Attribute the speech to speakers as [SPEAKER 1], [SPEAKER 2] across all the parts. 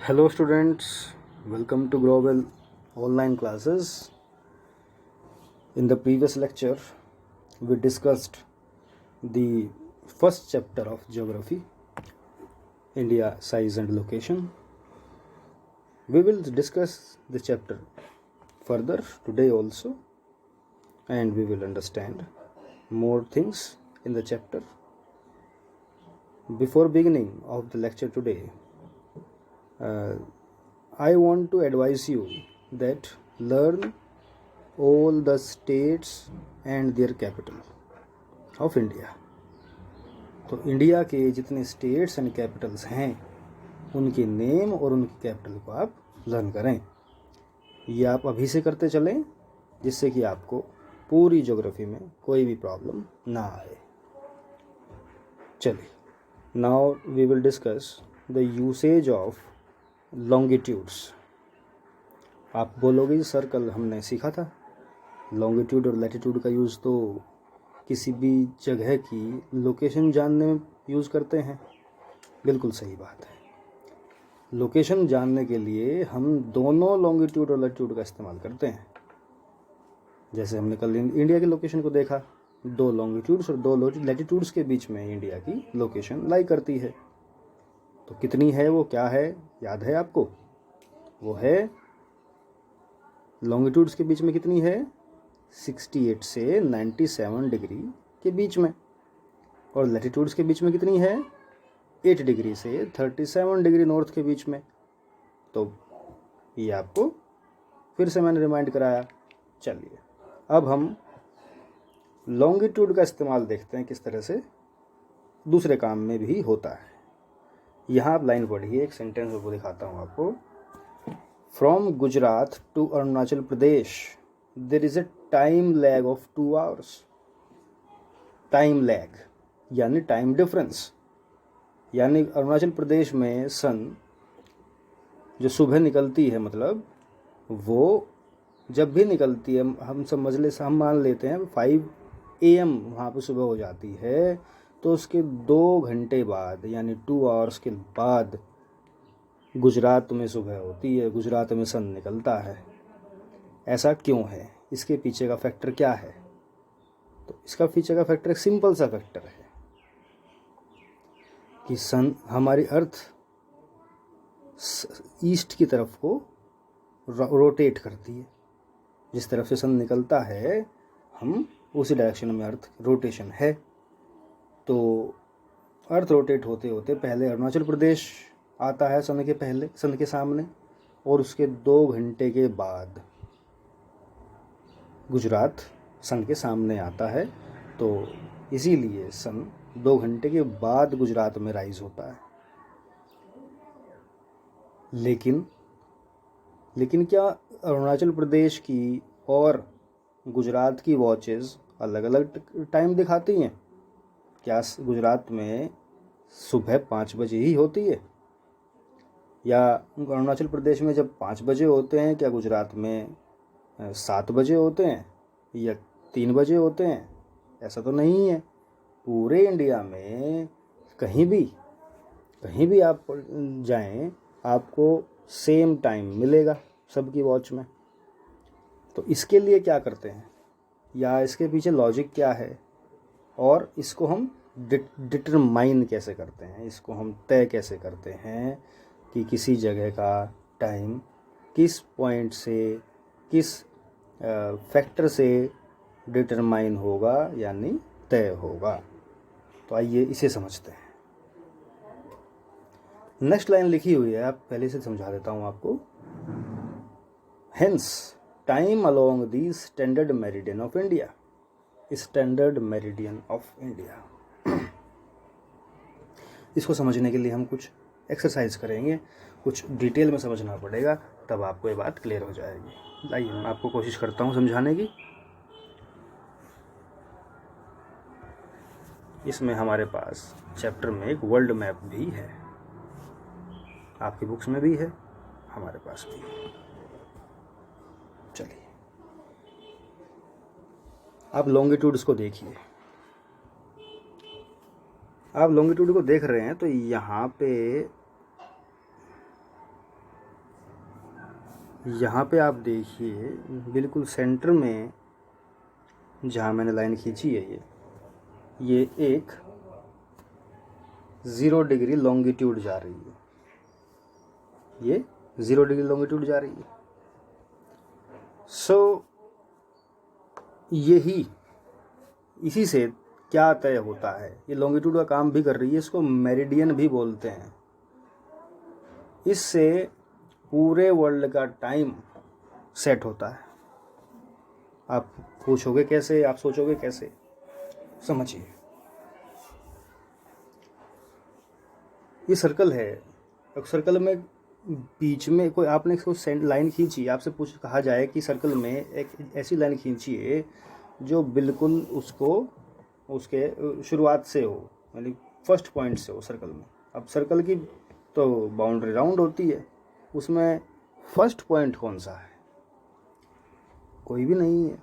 [SPEAKER 1] Hello students, welcome to Global online classes. In the previous lecture, we discussed the first chapter of geography, India size and location. We will discuss the chapter further today also, and we will understand more things in the chapter. Before beginning of the lecture today, I want to advise you that learn all the states and their capital of India. तो India के जितने states and Capitals हैं उनके name और उनकी capital को आप learn करें। ये आप अभी से करते चलें जिससे कि आपको पूरी ज्योग्राफी में कोई भी प्रॉब्लम ना आए। चलिए, now we will discuss the usage of longitudes. आप बोलोगे सर कल हमने सीखा था लॉन्गिट्यूड और लैटिट्यूड का यूज़ तो किसी भी जगह की लोकेशन जानने में यूज़ करते हैं। बिल्कुल सही बात है। लोकेशन जानने के लिए हम दोनों लॉन्गिट्यूड और लैटिट्यूड का इस्तेमाल करते हैं। जैसे हमने कल इंडिया की लोकेशन को देखा, 2 लॉन्गिट्यूड्स और 2 लैटिट्यूड्स के बीच में इंडिया की लोकेशन लाई करती है। तो कितनी है वो, क्या है, याद है आपको? वो है लॉन्गिट्यूड्स के बीच में कितनी है, 68 से 97 डिग्री के बीच में, और लैटिट्यूड्स के बीच में कितनी है, 8 डिग्री से 37 डिग्री नॉर्थ के बीच में। तो ये आपको फिर से मैंने रिमाइंड कराया। चलिए, अब हम लॉन्गिट्यूड का इस्तेमाल देखते हैं किस तरह से दूसरे काम में भी होता है। यहाँ आप लाइन पढ़िए, एक सेंटेंस को दिखाता हूँ आपको। From Gujarat to Arunachal Pradesh there is a time lag of 2 hours. Time lag यानी टाइम डिफरेंस, यानी अरुणाचल प्रदेश में सन जो सुबह निकलती है, मतलब वो जब भी निकलती है, हम मान लेते हैं 5 AM वहाँ पर सुबह हो जाती है, तो उसके 2 घंटे बाद यानी 2 आवर्स के बाद गुजरात में सुबह होती है, गुजरात में सन निकलता है। ऐसा क्यों है, इसके पीछे का फैक्टर क्या है? तो इसका पीछे का फैक्टर एक सिंपल सा फैक्टर है कि सन, हमारी अर्थ ईस्ट की तरफ को रोटेट करती है। जिस तरफ से सन निकलता है हम उसी डायरेक्शन में अर्थ रोटेशन है। तो अर्थ रोटेट होते होते पहले अरुणाचल प्रदेश आता है सन के पहले, सन के सामने, और उसके 2 घंटे के बाद गुजरात सन के सामने आता है। तो इसीलिए सन 2 घंटे के बाद गुजरात में राइज होता है। लेकिन क्या अरुणाचल प्रदेश की और गुजरात की वॉचेस अलग अलग टाइम दिखाती हैं? क्या गुजरात में सुबह 5 बजे ही होती है, या अरुणाचल प्रदेश में जब 5 बजे होते हैं, क्या गुजरात में 7 बजे होते हैं या 3 बजे होते हैं? ऐसा तो नहीं है। पूरे इंडिया में कहीं भी आप जाएं, आपको सेम टाइम मिलेगा सबकी वॉच में। तो इसके लिए क्या करते हैं, या इसके पीछे लॉजिक क्या है, और इसको हम डिटरमाइन कैसे करते हैं, इसको हम तय कैसे करते हैं कि किसी जगह का टाइम किस पॉइंट से, किस फैक्टर से डिटरमाइन होगा यानी तय होगा। तो आइए इसे समझते हैं। नेक्स्ट लाइन लिखी हुई है, आप पहले से समझा देता हूँ आपको। Hence time along the standard meridian of India. Standard meridian of India, इसको समझने के लिए हम कुछ एक्सरसाइज करेंगे, कुछ डिटेल में समझना पड़ेगा, तब आपको ये बात क्लियर हो जाएगी। आइए मैं आपको कोशिश करता हूँ समझाने की। इसमें हमारे पास चैप्टर में एक वर्ल्ड मैप भी है, आपकी बुक्स में भी है, हमारे पास भी है। चलिए, आप लॉन्गिट्यूड्स को देखिए। आप लॉन्गिट्यूड को देख रहे हैं तो यहाँ पे यहाँ पे आप देखिए बिल्कुल सेंटर में जहाँ मैंने लाइन खींची है ये एक 0 डिग्री लॉन्गिट्यूड जा रही है, ये 0 डिग्री लॉन्गिट्यूड जा रही है। यही इसी से क्या तय होता है, ये लॉन्गिट्यूड का काम भी कर रही है, इसको मेरिडियन भी बोलते हैं। इससे पूरे वर्ल्ड का टाइम सेट होता है। आप पूछोगे कैसे, आप सोचोगे कैसे, समझिए। ये सर्कल है, सर्कल में बीच में कोई आपने इसको लाइन खींची, आपसे कहा जाए कि सर्कल में एक ऐसी लाइन खींचिए जो बिल्कुल उसके शुरुआत से हो, यानी फर्स्ट पॉइंट से हो सर्कल में। अब सर्कल की तो बाउंड्री राउंड होती है, उसमें फर्स्ट पॉइंट कौन सा है, कोई भी नहीं है।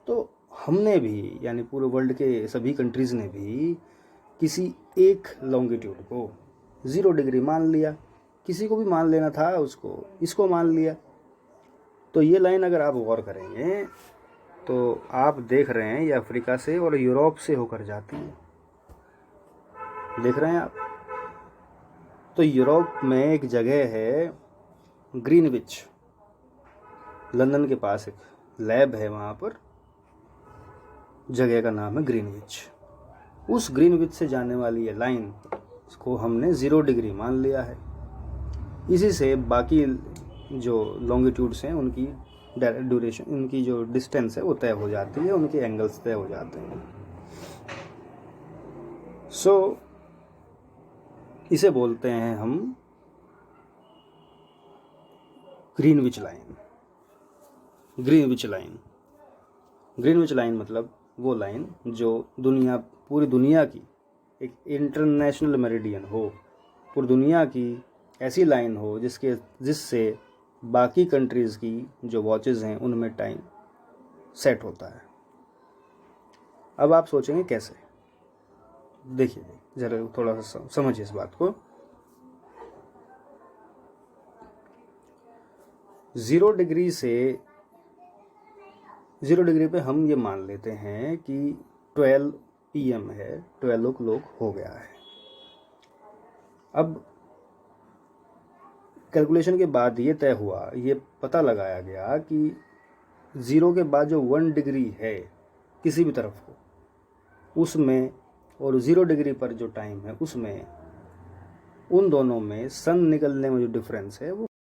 [SPEAKER 1] तो हमने भी, यानी पूरे वर्ल्ड के सभी कंट्रीज़ ने भी किसी एक लॉन्गिट्यूड को 0 डिग्री मान लिया, किसी को भी मान लेना था उसको, इसको मान लिया। तो ये लाइन अगर आप गौर करेंगे तो आप देख रहे हैं ये अफ्रीका से और यूरोप से होकर जाती है, देख रहे हैं आप। तो यूरोप में एक जगह है ग्रीनविच, लंदन के पास एक लैब है, वहाँ पर जगह का नाम है ग्रीनविच। उस ग्रीनविच से जाने वाली ये लाइन को हमने 0 डिग्री मान लिया है। इसी से बाकी जो लॉन्गिट्यूड्स हैं उनकी ड्यूरेशन, उनकी जो डिस्टेंस है वो तय हो जाती है, उनके एंगल्स तय हो जाते हैं। इसे बोलते हैं हम ग्रीनविच लाइन। ग्रीनविच लाइन मतलब वो लाइन जो पूरी दुनिया की एक इंटरनेशनल मेरिडियन हो, पूरी दुनिया की ऐसी लाइन हो जिससे बाकी कंट्रीज़ की जो वॉचेज़ हैं उनमें टाइम सेट होता है। अब आप सोचेंगे कैसे, देखिए ज़रा थोड़ा सा समझिए इस बात को। 0 डिग्री पे हम ये मान लेते हैं कि 12 PM है, 12 o'clock हो गया है। अब कैलकुलेशन के बाद ये तय हुआ, ये पता लगाया गया कि 0 के बाद जो 1 डिग्री है किसी भी तरफ को, उसमें और 0 डिग्री पर जो टाइम है उसमें, उन दोनों में सन निकलने में जो डिफरेंस है वो